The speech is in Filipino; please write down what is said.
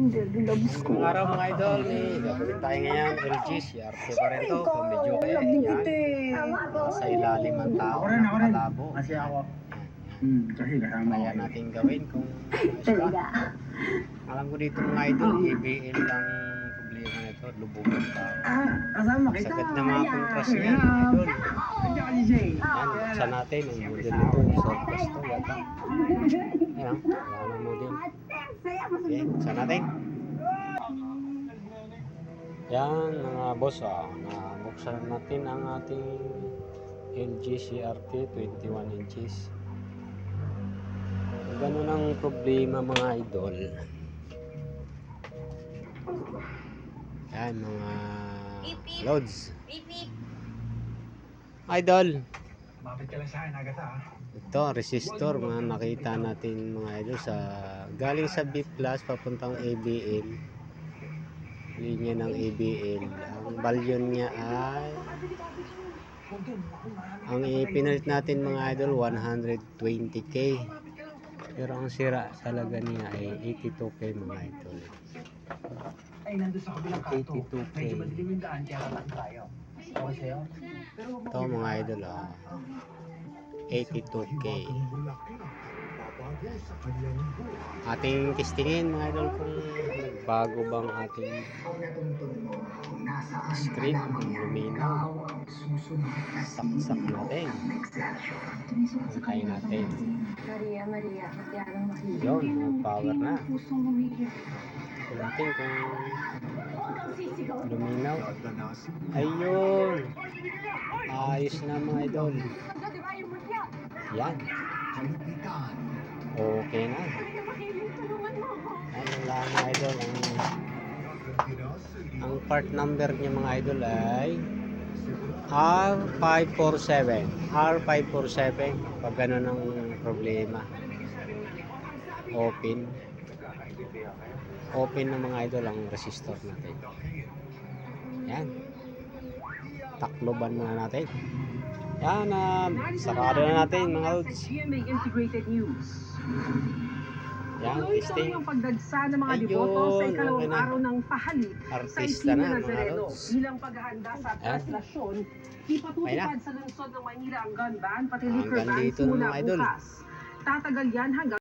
Mga araw mga idol, gagawin tayo ngayon LG, CRT pa rin to, kung medyo kaya yan, nasa ilalim ang tao ng malabo. Kasi ako. Kasi kasama Kaya natin gawin kung ayos ka. Alam ko dito mga idol, EBL lang problema nito, lubungan tao. Kasama kita. Sakit na mga kontras niya mga idol. Andiyan ka DJ. Yan, buksan natin ang model nito, surplus to, yata. Ayan, wala na model. Okay, buksan natin. Yan mga boss, nabuksan natin ang ating LG CRT 21 inches. Ganun ang problema mga idol. Yan mga loads. Idol. Mabit ka lang sa akin, agad ha. Ito, resistor mga nakita natin mga idol sa galing sa B plus papuntang ABL. Linya ng ABL. Ang value niya ay ang ipinalit natin mga idol 120k. Pero ang sira talaga niya ay 82k mga idol. Ay, nandun sa kabilang kanto. 82k. Medyo madilim yung daan, kaya lang tayo. Okay sa'yo? Ito mga idol 82k. Ating testingin mga idol kung nagbago bang ating screen, kung luminaw. Saksak natin. Antayin natin. Yun, power na. Ito natin kung luminaw. Ayun. Ayos na mga idol. Yan. Okay na. Ano lang mga idol. Ang part number niya mga idol ay R547. R547. Pag gano'n ang problema. Open. Open na mga idol ang resistor natin. Yan. Takloban muna natin. Yan, sarado na natin mga lods. Yan, testing. Ang pagdagsa ng mga deboto sa ikalawang araw ng pahalit sa Artista na mga Nazareno. lods. Bilang paghahanda sa translasyon, ipatutupad sa lungsod ng Maynila ang gun ban, pati liquor Hanggang ban dito na simula mga idol. bukas. Tatagal yan hanggang